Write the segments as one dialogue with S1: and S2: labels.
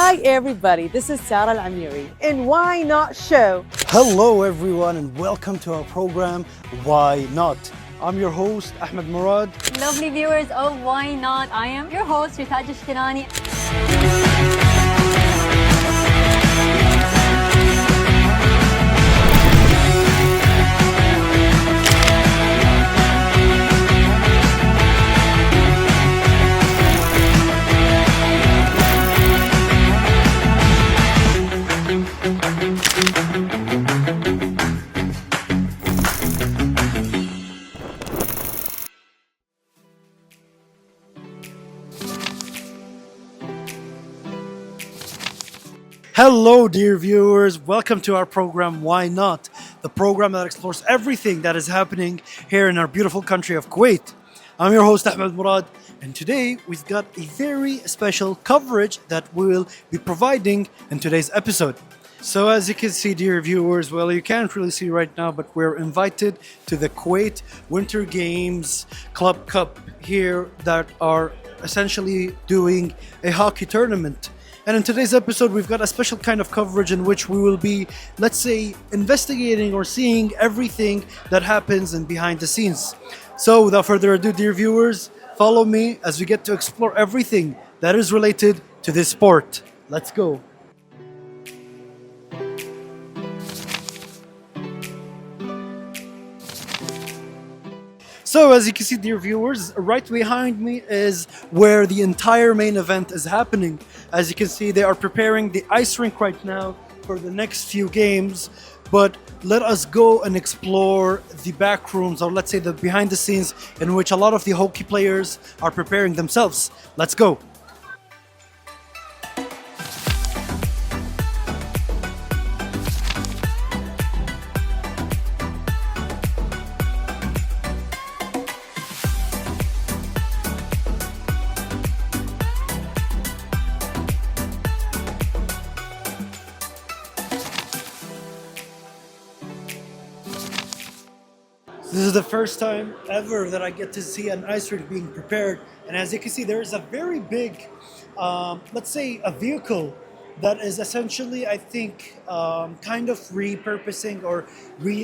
S1: Hi everybody, this is Sarah Al-Amiri in Why Not Show.
S2: Hello everyone and welcome to our program Why Not? I'm your host Ahmed Murad.
S3: Lovely viewers of Why Not? I am your host, Ritaj Ashkenani.
S2: Hello dear viewers, welcome to our program Why Not? The program that explores everything that is happening here in our beautiful country of Kuwait. I'm your host Ahmed Murad and today we've got a very special coverage that we'll be providing in today's episode. So as you can see dear viewers, well you can't really see right now but we're invited to the Kuwait Winter Games Club Cup here that are essentially doing a hockey tournament. And in today's episode, we've got a special kind of coverage in which we will be, let's say, investigating or seeing everything that happens in behind the scenes. So without further ado, dear viewers, follow me as we get to explore everything that is related to this sport. Let's go. So as you can see dear viewers, right behind me is where the entire main event is happening. As you can see, they are preparing the ice rink right now for the next few games. But let us go and explore the back rooms, or let's say the behind the scenes, in which a lot of the hockey players are preparing themselves. Let's go. This is the first time ever that I get to see an ice rink being prepared. And as you can see, there is a very big, let's say a vehicle that is essentially, I think, kind of repurposing or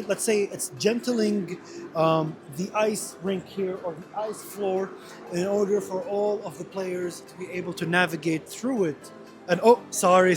S2: let's say it's gentling the ice rink here or the ice floor in order for all of the players to be able to navigate through it. And oh, sorry.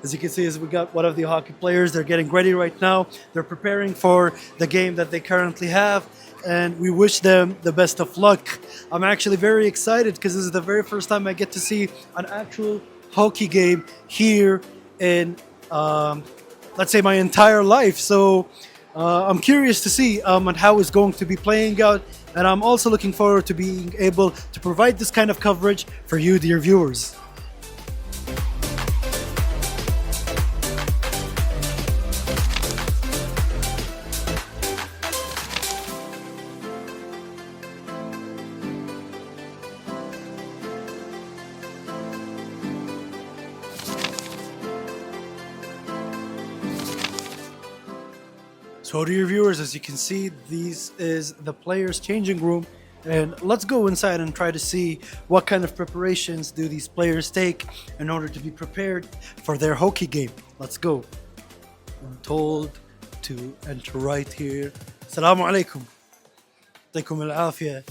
S2: As you can see, we got one of the hockey players. They're getting ready right now. They're preparing for the game that they currently have. And we wish them the best of luck. I'm actually very excited because this is the very first time I get to see an actual hockey game here in, let's say, my entire life. So I'm curious to see and how it's going to be playing out. And I'm also looking forward to being able to provide this kind of coverage for you, dear viewers. So dear viewers, as you can see, this is the players' changing room. And let's go inside and try to see what kind of preparations do these players take in order to be prepared for their hockey game. Let's go. I'm told to enter right here. Assalamu alaikum. Taikum al-afiyah.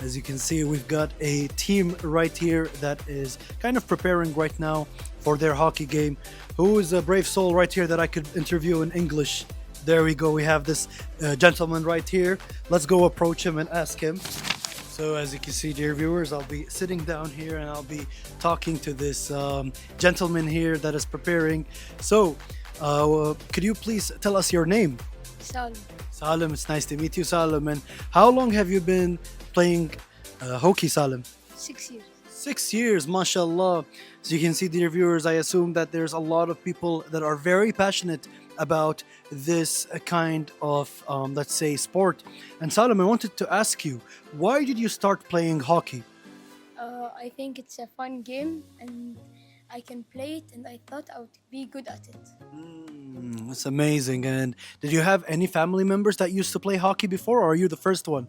S2: As you can see, we've got a team right here that is kind of preparing right now for their hockey game. Who is a brave soul right here that I could interview in English? There we go. We have this gentleman right here. Let's go approach him and ask him. So as you can see, dear viewers, I'll be sitting down here and I'll be talking to this gentleman here that is preparing. So could you please tell us your name?
S4: Salim.
S2: Salim, it's nice to meet you, Salim. And how long have you been playing hockey, Salim?
S4: 6 years.
S2: 6 years, mashallah. So you can see, dear viewers, I assume that there's a lot of people that are very passionate about this kind of, let's say, sport. And Salim, I wanted to ask you, why did you start playing hockey?
S4: I think it's a fun game and I can play it and I thought I would be good at it.
S2: That's amazing. And did you have any family members that used to play hockey before, or are you the first one?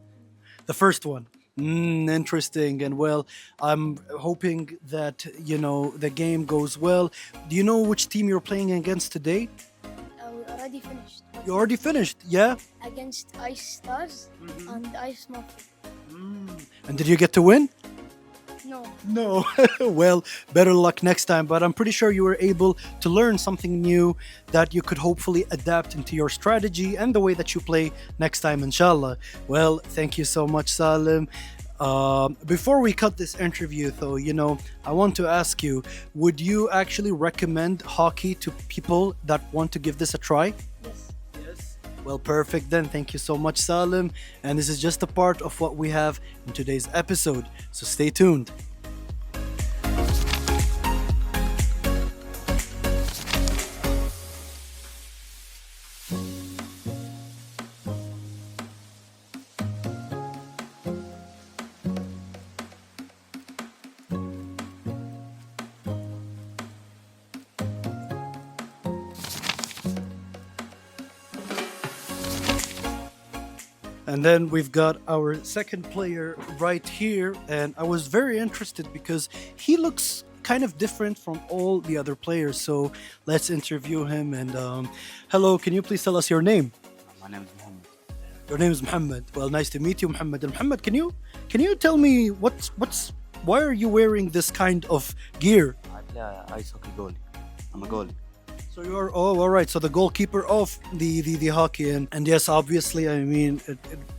S2: The first one. Interesting. And well, I'm hoping that the game goes well. Do you know which team you're playing against today?
S4: We already finished.
S2: You already finished, yeah?
S4: Against Ice Stars and Ice Mafia.
S2: And did you get to win?
S4: No,
S2: No. Well, better luck next time. But I'm pretty sure you were able to learn something new that you could hopefully adapt into your strategy and the way that you play next time, inshallah. Well, thank you so much, Salim. Before we cut this interview, though, I want to ask you, would you actually recommend hockey to people that want to give this a try?
S4: yes.
S2: Yes. Well, perfect then. Thank you so much, Salim. And this is just a part of what we have in today's episode. So stay tuned. And then we've got our second player right here. And I was very interested because he looks kind of different from all the other players. So let's interview him. And hello, can you please tell us your name?
S5: My name is Mohammed.
S2: Your name is Muhammad. Well, nice to meet you, Muhammad. And Muhammad, can you tell me why are you wearing this kind of gear?
S5: I play ice hockey goalie. I'm a goalie.
S2: So you're all right. So the goalkeeper of the hockey and yes, obviously, I mean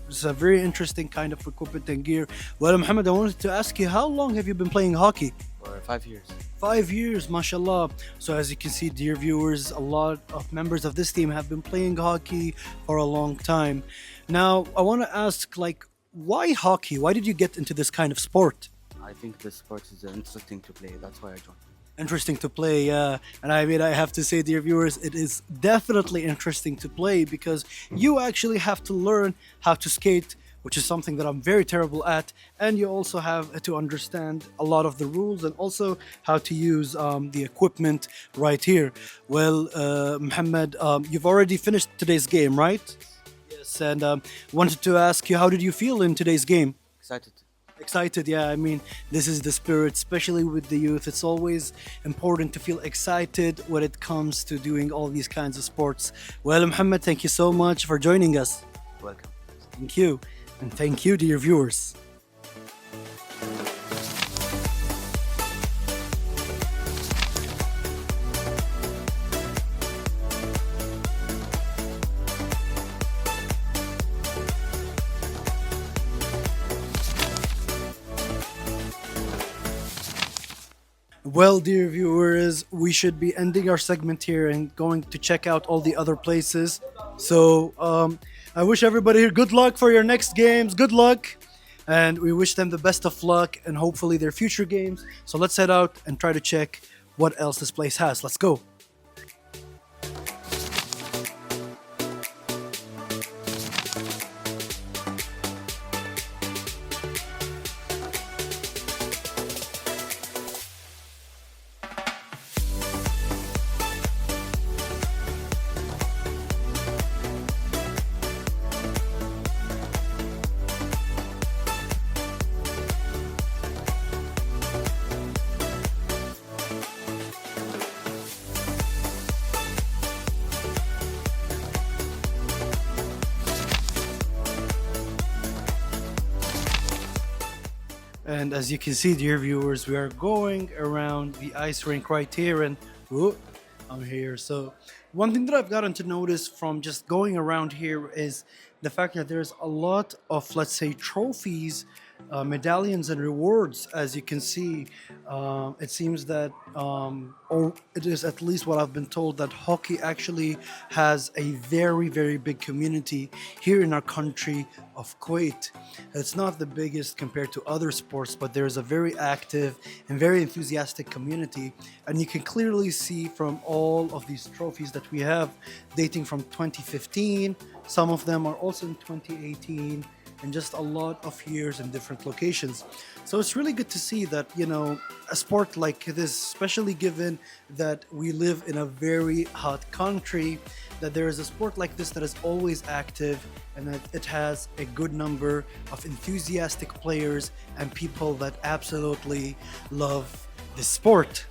S2: it's a very interesting kind of equipment and gear. Well, Muhammad, I wanted to ask you, how long have you been playing hockey?
S5: For 5 years.
S2: 5 years, mashallah. So as you can see, dear viewers, a lot of members of this team have been playing hockey for a long time. Now, I want to ask, like, why hockey? Why did you get into this kind of sport?
S5: I think this sport is interesting to play. That's why I joined.
S2: Interesting to play, yeah. And I mean, I have to say, dear viewers, it is definitely interesting to play because you actually have to learn how to skate, which is something that I'm very terrible at, and you also have to understand a lot of the rules and also how to use the equipment right here. Well, Muhammad, you've already finished today's game, right? Yes, and wanted to ask you, how did you feel in today's game?
S5: Excited.
S2: Excited, yeah. I mean, this is the spirit, especially with the youth. It's always important to feel excited when it comes to doing all these kinds of sports. Well, Muhammad, thank you so much for joining us.
S5: Welcome.
S2: Thank you. And thank you to your viewers. Well, dear viewers, we should be ending our segment here and going to check out all the other places. So, I wish everybody here good luck for your next games. Good luck. And we wish them the best of luck and hopefully their future games. So let's head out and try to check what else this place has. Let's go. And as you can see, dear viewers, we are going around the ice rink right here, and whoop, I'm here. So one thing that I've gotten to notice from just going around here is the fact that there's a lot of, let's say, trophies, medallions, and rewards. As you can see, it seems that, or it is at least what I've been told, that hockey actually has a very, very big community here in our country of Kuwait. It's not the biggest compared to other sports, but there's a very active and very enthusiastic community. And you can clearly see from all of these trophies that we have, dating from 2015, some of them are also in 2018, in just a lot of years in different locations. So it's really good to see that, you know, a sport like this, especially given that we live in a very hot country, that there is a sport like this that is always active and that it has a good number of enthusiastic players and people that absolutely love this sport.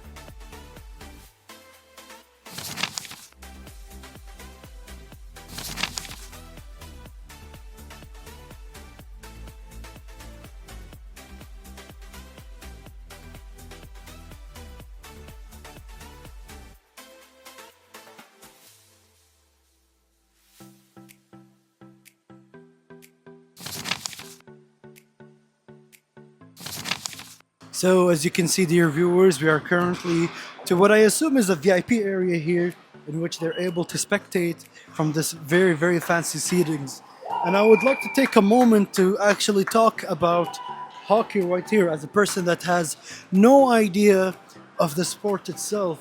S2: So as you can see, dear viewers, we are currently to what I assume is a VIP area here in which they're able to spectate from this very, very fancy seatings. And I would like to take a moment to actually talk about hockey right here as a person that has no idea of the sport itself.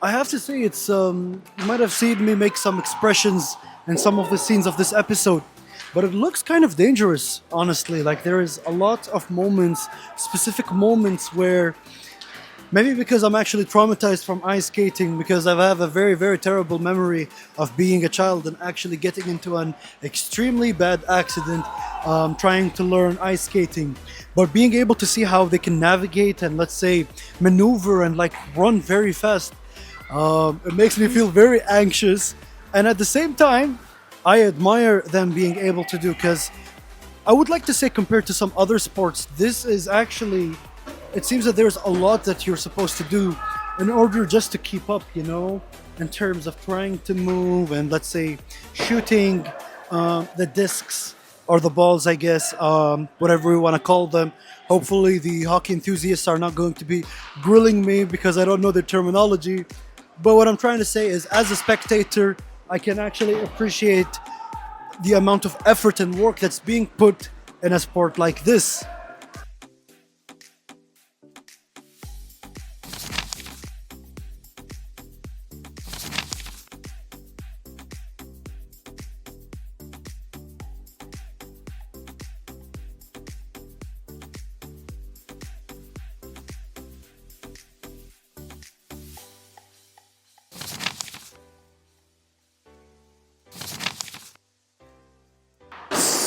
S2: I have to say you might have seen me make some expressions in some of the scenes of this episode, but it looks kind of dangerous, honestly. Like there is a lot of moments, specific moments where maybe because I'm actually traumatized from ice skating, because I have a very, very terrible memory of being a child and actually getting into an extremely bad accident trying to learn ice skating. But being able to see how they can navigate and, let's say, maneuver and like run very fast, it makes me feel very anxious. And at the same time, I admire them being able to do, because I would like to say, compared to some other sports, this is actually, it seems that there's a lot that you're supposed to do in order just to keep up, you know, in terms of trying to move and, let's say, shooting the discs or the balls, I guess, whatever we want to call them. Hopefully the hockey enthusiasts are not going to be grilling me because I don't know the terminology. But what I'm trying to say is, as a spectator, I can actually appreciate the amount of effort and work that's being put in a sport like this.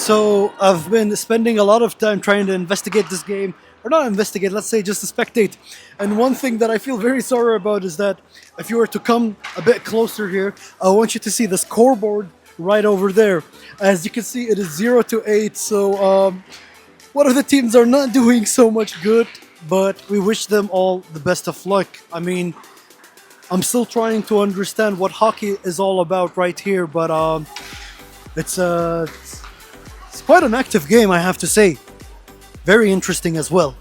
S2: So I've been spending a lot of time trying to investigate this game, or not investigate, let's say just to spectate. And one thing that I feel very sorry about is that if you were to come a bit closer here, I want you to see the scoreboard right over there. As you can see, it is 0-8. So one of the teams are not doing so much good, but we wish them all the best of luck. I mean, I'm still trying to understand what hockey is all about right here, but it's quite an active game, I have to say. Very interesting as well.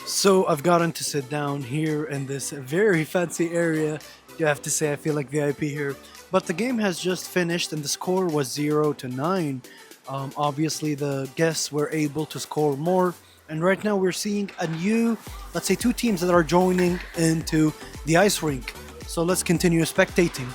S2: So I've gotten to sit down here in this very fancy area. You have to say I feel like VIP here. But the game has just finished and the score was 0-9. Obviously the guests were able to score more. And right now we're seeing a new, let's say, two teams that are joining into the ice rink. So let's continue spectating.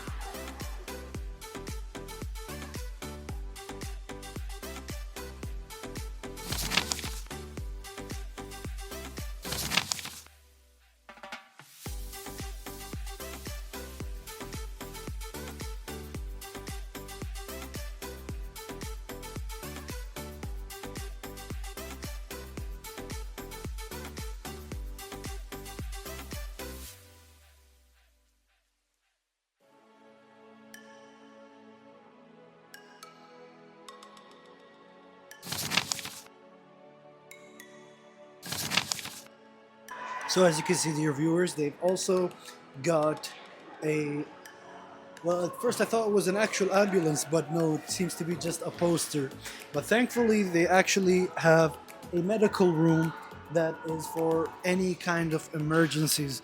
S2: So as you can see, dear viewers, they've also got a, well, at first I thought it was an actual ambulance, but no, it seems to be just a poster. But thankfully they actually have a medical room that is for any kind of emergencies.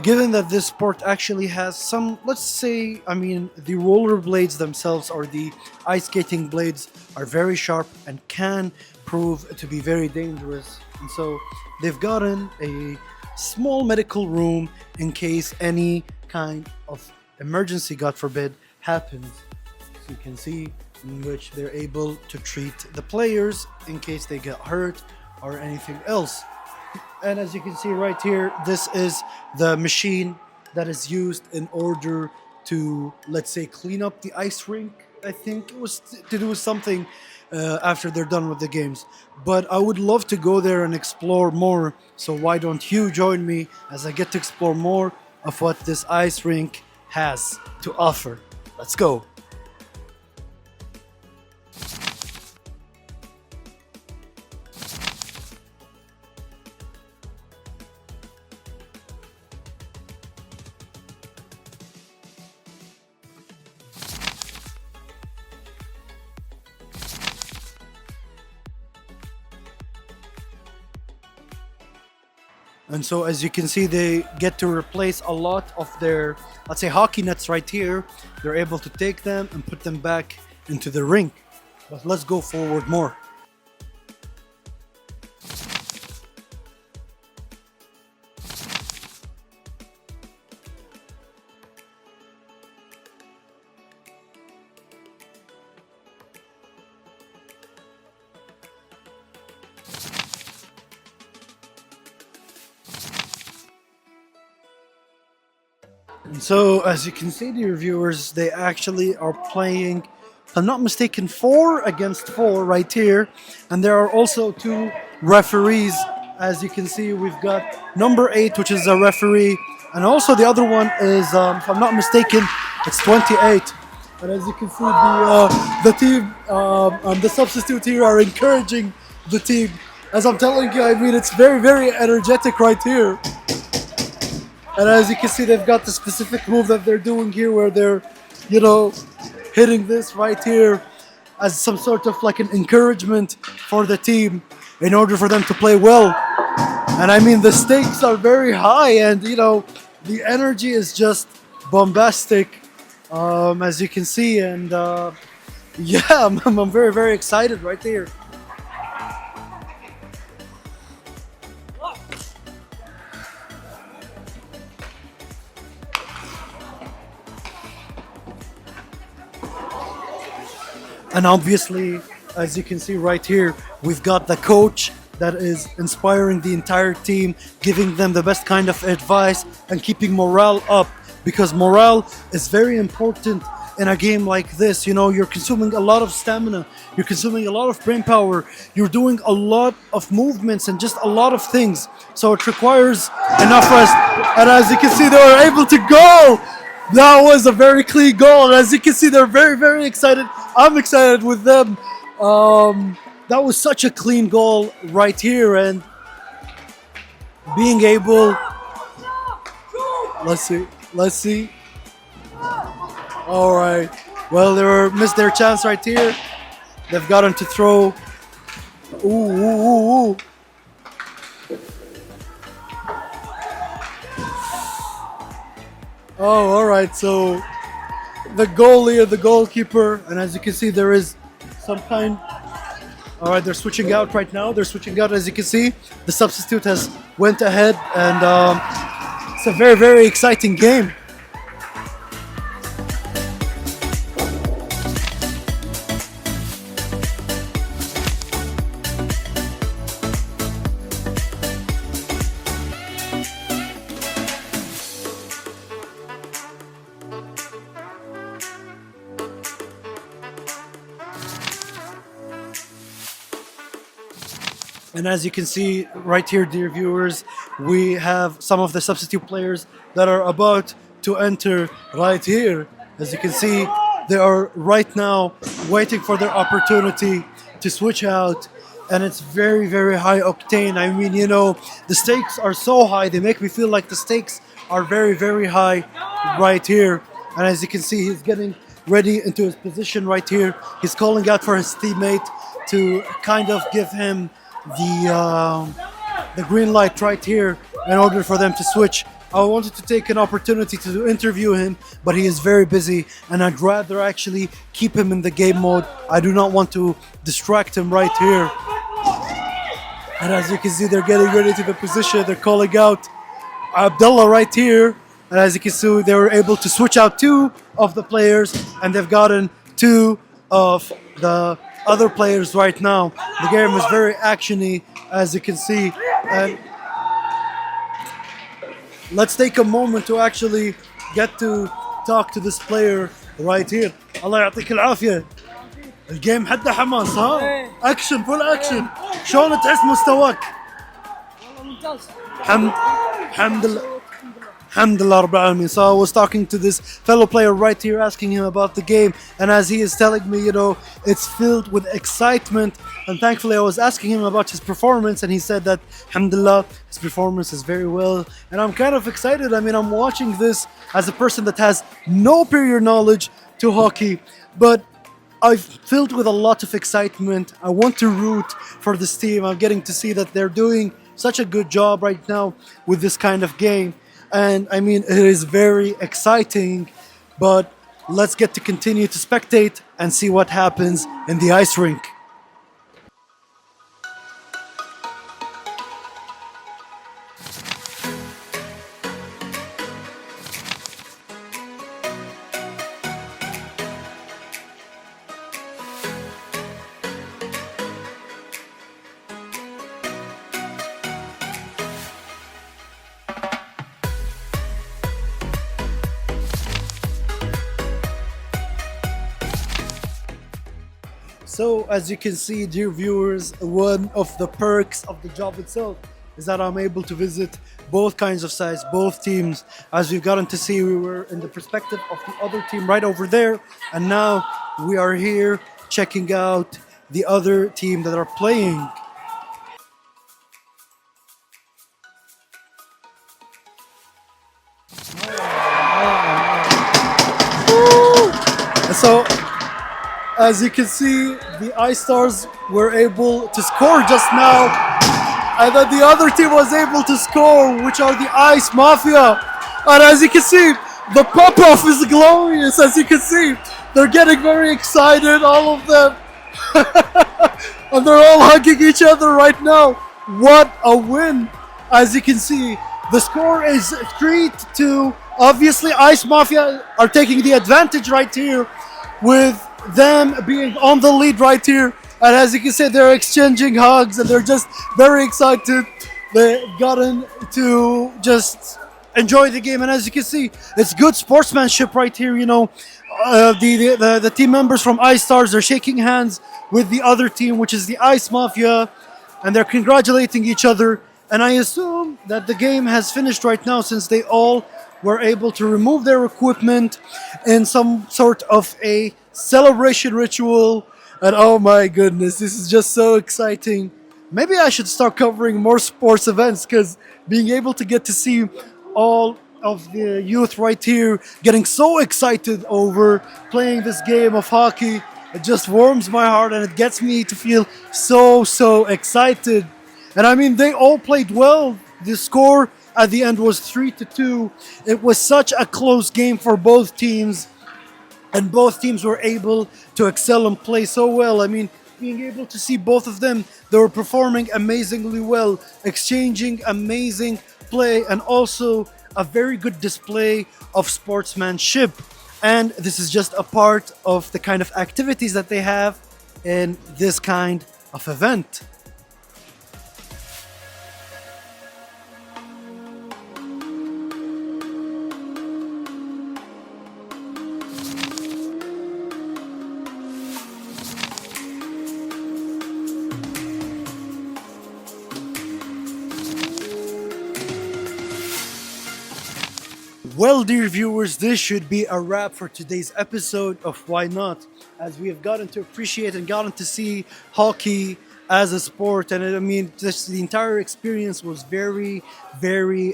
S2: Given that this sport actually has some, let's say, I mean, the roller blades themselves or the ice skating blades are very sharp and can prove to be very dangerous. And so they've gotten a small medical room in case any kind of emergency, God forbid, happens. So you can see in which they're able to treat the players in case they get hurt or anything else. And as you can see right here, this is the machine that is used in order to, let's say, clean up the ice rink. I think it was to do with something after they're done with the games. But I would love to go there and explore more. So why don't you join me as I get to explore more of what this ice rink has to offer? Let's go. And so as you can see, they get to replace a lot of their, let's say, hockey nets right here. They're able to take them and put them back into the rink. But let's go forward more. And so, as you can see, dear viewers, they actually are playing, if I'm not mistaken, 4 against 4 right here. And there are also 2 referees. As you can see, we've got number 8, which is a referee. And also the other one is, if I'm not mistaken, it's 28. And as you can see, the team and the substitute here are encouraging the team. As I'm telling you, I mean, it's very, very energetic right here. And as you can see, they've got the specific move that they're doing here where they're, you know, hitting this right here as some sort of like an encouragement for the team in order for them to play well. And I mean, the stakes are very high and, you know, the energy is just bombastic, as you can see. And yeah, I'm very, very excited right there. And obviously, as you can see right here, we've got the coach that is inspiring the entire team, giving them the best kind of advice and keeping morale up, because morale is very important in a game like this. You know, you're consuming a lot of stamina, you're consuming a lot of brain power, you're doing a lot of movements and just a lot of things. So it requires enough rest. And as you can see, they were able to go. That was a very clean goal. And as you can see, they're very, very excited. I'm excited with them. That was such a clean goal right here. And being able... Let's see. All right. Well, they missed their chance right here. They've gotten to throw. Ooh. Oh, all right. So the goalie and the goalkeeper, and as you can see, there is some kind. All right, they're switching out right now. They're switching out, as you can see. The substitute has went ahead, and it's a very, very exciting game. And as you can see right here, dear viewers, we have some of the substitute players that are about to enter right here. As you can see, they are right now waiting for their opportunity to switch out. And it's very, very high octane. I mean, you know, the stakes are so high. They make me feel like the stakes are very, very high right here. And as you can see, he's getting ready into his position right here. He's calling out for his teammate to kind of give him the green light right here in order for them to switch. I wanted to take an opportunity to interview him, but he is very busy, and I'd rather actually keep him in the game mode. I do not want to distract him right here. And as you can see, they're getting ready to the position. They're calling out Abdullah right here. And as you can see, they were able to switch out two of the players, and they've gotten two of the other players right now. The game is very actiony, as you can see. And let's take a moment to actually get to talk to this player right here. الله يعطيك العافية. الجيم حتى حماس ها؟ اكشن فول اكشن. شلون تحس مستواك؟ والله ممتاز. الحمد لله. Alhamdulillah Rabbil Alameen. So I was talking to this fellow player right here, asking him about the game, and as he is telling me, it's filled with excitement, and thankfully I was asking him about his performance, and he said that Alhamdulillah, his performance is very well, and I'm kind of excited. I mean, I'm watching this as a person that has no prior knowledge to hockey, but I'm filled with a lot of excitement. I want to root for this team. I'm getting to see that they're doing such a good job right now with this kind of game. And I mean, it is very exciting, but let's get to continue to spectate and see what happens in the ice rink. So as you can see, dear viewers, one of the perks of the job itself is that I'm able to visit both kinds of sides, both teams. As we've gotten to see, we were in the perspective of the other team right over there, and now we are here checking out the other team that are playing. So as you can see, the Ice Stars were able to score just now, and then the other team was able to score, which are the Ice Mafia. And as you can see, the pop-off is glorious. As you can see, they're getting very excited, all of them. And they're all hugging each other right now. What a win. As you can see, the score is 3-2. Obviously, Ice Mafia are taking the advantage right here with them being on the lead right here. And as you can see, they're exchanging hugs and they're just very excited. They've gotten to just enjoy the game. And as you can see, it's good sportsmanship right here. The team members from Ice Stars are shaking hands with the other team, which is the Ice Mafia, and they're congratulating each other. And I assume that the game has finished right now, since they all were able to remove their equipment in some sort of a celebration ritual. And oh my goodness, this is just so exciting. Maybe I should start covering more sports events, because being able to get to see all of the youth right here getting so excited over playing this game of hockey, it just warms my heart and it gets me to feel so excited. And I mean, they all played well. The score at the end was 3-2. It was such a close game for both teams, and both teams were able to excel and play so well. I mean, being able to see both of them, they were performing amazingly well, exchanging amazing play, and also a very good display of sportsmanship. And this is just a part of the kind of activities that they have in this kind of event. Well, dear viewers, this should be a wrap for today's episode of Why Not, as we have gotten to appreciate and gotten to see hockey as a sport. And I mean, just the entire experience was very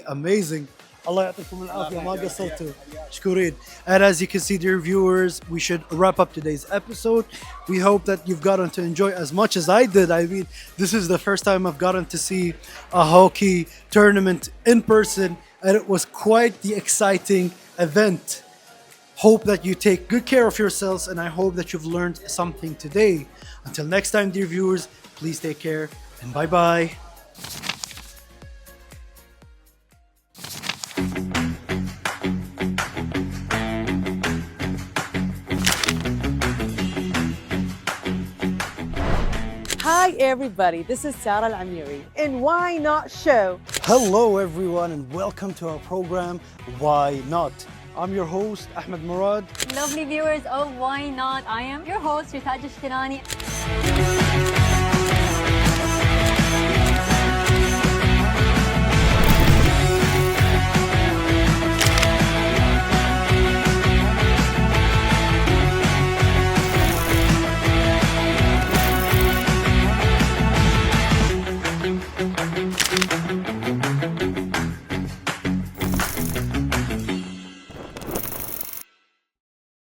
S2: amazing. الله يعطيكم العافية ما قصرتوا. مشكورين. And as you can see, dear viewers, we should wrap up today's episode. We hope that you've gotten to enjoy as much as I did. I mean, this is the first time I've gotten to see a hockey tournament in person, and it was quite the exciting event. Hope that you take good care of yourselves, and I hope that you've learned something today. Until next time, dear viewers, please take care and bye bye.
S1: Hi, everybody. This is Sarah Al Amiri in Why Not Show.
S2: Hello, everyone, and welcome to our program, Why Not? I'm your host, Ahmed Murad.
S3: Lovely viewers of Why Not? I am your host, Ritaj Ishtirani.